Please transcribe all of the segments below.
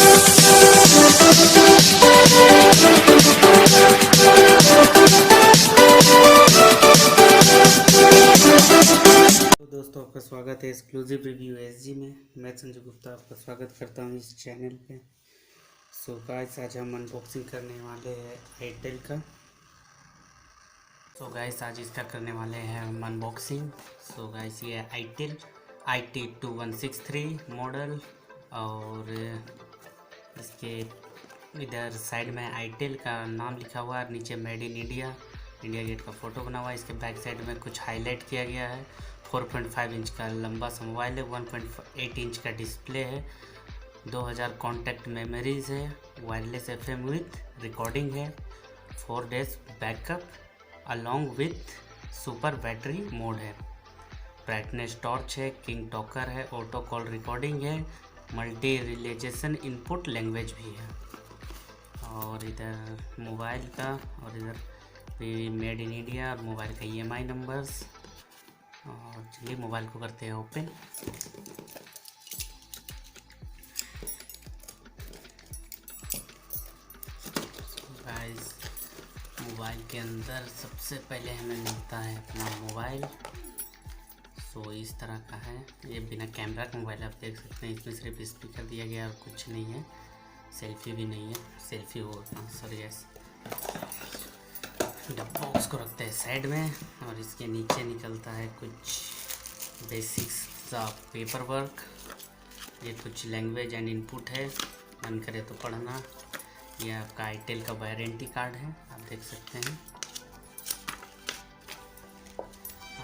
तो दोस्तों, आपका स्वागत है एक्सक्लूसिव रिव्यू एसजी में। मैं संजय गुप्ता आपका स्वागत करता हूं इस चैनल पे। सो गाइस, आज हम अनबॉक्सिंग करने वाले हैं आईटेल का। सो गाइस, आज इसका करने वाले हैं हम अनबॉक्सिंग। सो गाइस, ये है आईटेल IT2163 मॉडल, और इसके इधर साइड में आईटेल का नाम लिखा हुआ है, नीचे मेड इन इंडिया गेट का फोटो बना हुआ है। इसके बैक साइड में कुछ हाईलाइट किया गया है। 4.5 इंच का लंबा सा मोबाइल है, 1.8 इंच का डिस्प्ले है, 2000 कॉन्टैक्ट मेमोरीज है, वायरलेस FM विथ रिकॉर्डिंग है, 4 days backup along with super battery mode है, ब्राइटनेस टॉर्च है, किंग टॉकर है, ऑटो कॉल रिकॉर्डिंग है, मल्टी रिलेजेशन इनपुट लैंग्वेज भी है। और इधर मोबाइल का, और इधर मेड इन इंडिया, मोबाइल का EMI नंबर्स। और चलिए मोबाइल को करते हैं ओपन। गाइस, मोबाइल के अंदर सबसे पहले हमें मिलता है अपना मोबाइल। सो इस तरह का है, ये बिना कैमरा का मोबाइल आप देख सकते हैं। इसमें सिर्फ स्पीकर दिया गया और कुछ नहीं है, सेल्फी भी नहीं है। सेल्फी होगा, सॉरी गैस। बॉक्स को रखते हैं साइड में, और इसके नीचे निकलता है कुछ बेसिक्स सा पेपर वर्क। ये कुछ लैंग्वेज एंड इनपुट है, मन करे तो पढ़ना। ये आपका आईटेल का वारंटी कार्ड है, आप देख सकते हैं।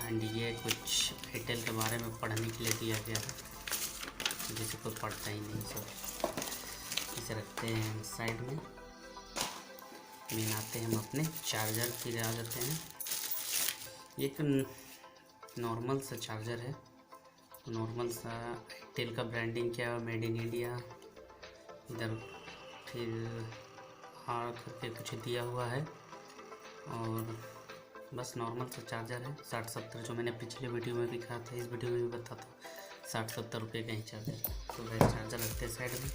एंड ये कुछ आईटेल के बारे में पढ़ने के लिए दिया गया है, जिसे कोई पढ़ता ही नहीं। सब इसे रखते हैं हम साइड में। मेन आते हैं हम अपने चार्जर की आ जाते हैं। एक नॉर्मल सा चार्जर है, नॉर्मल सा आईटेल का ब्रांडिंग किया हुआ, मेड इन इंडिया। इधर फिर हार करके कुछ दिया हुआ है, और बस नॉर्मल सा चार्जर है। 60-70 जो मैंने पिछले वीडियो में भी कहा था, इस वीडियो में भी बताता हूँ, 60-70 रुपये का ही चार्जर। तो वह चार्जर रखते हैं साइड में।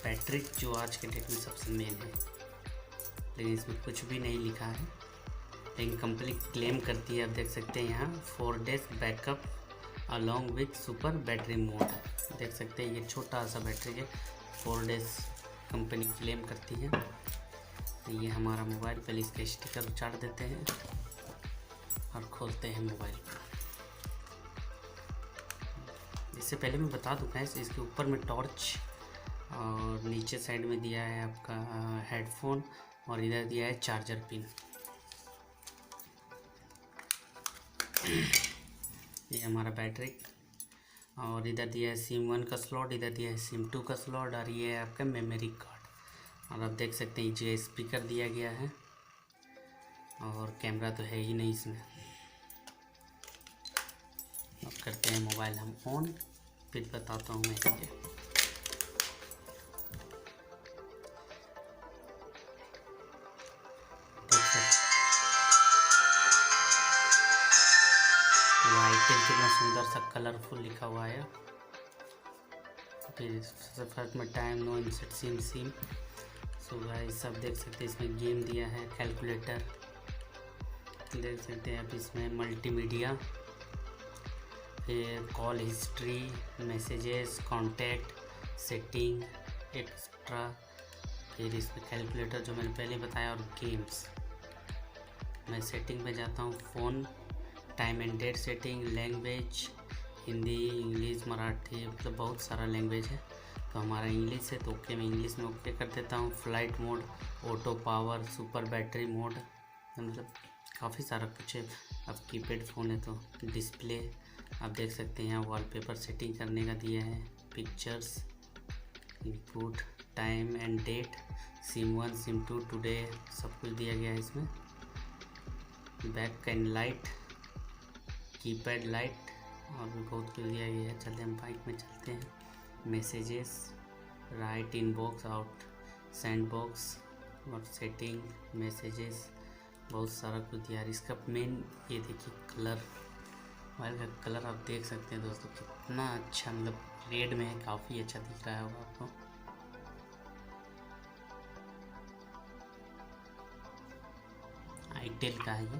बैटरी जो आज के डेट में सबसे मेन है, लेकिन इसमें कुछ भी नहीं लिखा है, लेकिन कंपनी क्लेम करती है। आप देख सकते हैं यहाँ 4 days backup along with super battery mode, देख सकते हैं। ये छोटा सा बैटरी है, 4 डेज कंपनी क्लेम करती है। ये हमारा मोबाइल, पहले इसका स्टिकर उतार देते हैं और खोलते हैं मोबाइल। इससे पहले मैं बता दूँ गाइस, इसके ऊपर में टॉर्च, और नीचे साइड में दिया है आपका हेडफोन, और इधर दिया है चार्जर पिन। ये हमारा बैटरी, और इधर दिया है SIM1 का स्लॉट, इधर दिया है SIM2 का स्लॉट, और ये है आपका मेमोरी कार्ड। और आप देख सकते हैं जो स्पीकर दिया गया है, और कैमरा तो है ही नहीं इसमें। अब करते हैं मोबाइल हम ऑन, फिर बताता हूँ मैं ये। आईटेल कितना सुंदर सा कलरफुल लिखा हुआ है। फिर फर्स्ट में time, no insert SIM. So guys, सब देख सकते हैं इसमें गेम दिया है, कैलकुलेटर देख सकते हैं आप, इसमें मल्टीमीडिया, फिर call history, messages, contact, setting, extra, फिर इसमें कैलकुलेटर जो मैंने पहले बताया, और गेम्स। मैं सेटिंग में जाता हूँ, phone, time and date setting, language Hindi, English, Marathi, मतलब बहुत सारा लैंग्वेज है। तो हमारा इंग्लिश है, तो ओके, मैं इंग्लिश में ओके कर देता हूँ। Flight mode, auto power, super battery mode, मतलब काफ़ी सारा कुछ है। अब कीपैड फ़ोन है तो डिस्प्ले आप देख सकते हैं। यहाँ वॉलपेपर सेटिंग करने का दिया है, pictures, input, time and date, SIM1 SIM2 today, सब कुछ दिया गया है इसमें। Back and light, keypad light, और भी बहुत कुछ दिया गया है। चलते हम बाइक में चलते हैं। Messages, right inbox, out send box, और सेटिंग, मैसेजेस, बहुत सारा कुछ दिया है। इसका मेन ये देखिए कलर, मोबाइल का कलर आप देख सकते हैं दोस्तों, कितना अच्छा, मतलब रेड में है, काफ़ी अच्छा दिख रहा होगा आपको। आईटेल का है ये।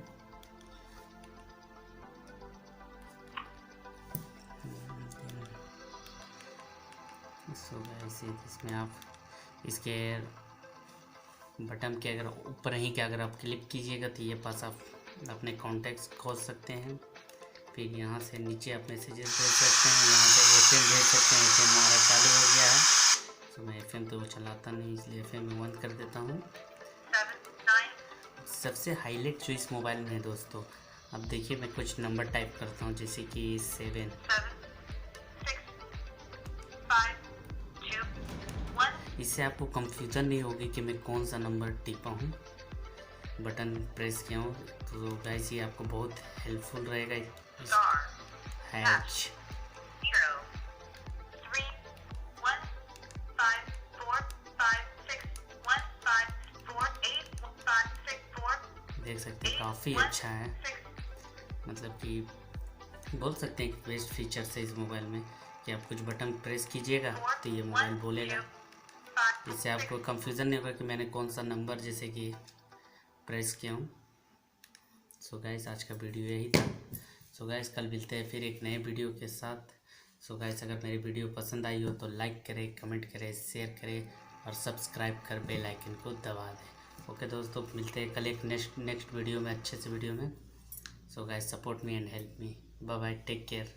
सो गाइस इसमें आप इसके बटन के अगर ऊपर ही के अगर आप क्लिक कीजिएगा तो ये पास आप अपने कॉन्टैक्ट्स खोल सकते हैं। फिर यहाँ से नीचे आप मैसेजेस भेज सकते हैं, यहाँ से एफएम भेज सकते हैं। एफएम हमारा चालू हो गया है, तो मैं एफएम तो वो चलाता नहीं इसलिए एफएम में बंद कर देता हूँ। सबसे हाईलाइट जो इस मोबाइल में है दोस्तों, अब देखिए मैं कुछ नंबर टाइप करता हूँ, जैसे कि 7। इससे आपको कंफ्यूजन नहीं होगी कि मैं कौन सा नंबर टिपा हूँ, बटन प्रेस किया हूँ। तो गाइस ये आपको बहुत हेल्पफुल रहेगा। हैच देख सकते हैं काफ़ी अच्छा है, मतलब कि बोल सकते हैं कि बेस्ट फीचर्स है इस मोबाइल में कि आप कुछ बटन प्रेस कीजिएगा तो ये मोबाइल बोलेगा। इससे आपको कंफ्यूजन नहीं होगा कि मैंने कौन सा नंबर जैसे कि प्रेस किया हूँ। सो गाइस आज का वीडियो यही था। सो गाइस कल मिलते हैं फिर एक नए वीडियो के साथ। सो गाइस अगर मेरी वीडियो पसंद आई हो तो लाइक करें, कमेंट करें, शेयर करें और सब्सक्राइब कर बेल आइकन को दबा दें। ओके दोस्तों, मिलते हैं कल एक नेक्स्ट वीडियो में, अच्छे से वीडियो में। So guys support me and help me. Bye bye, take care.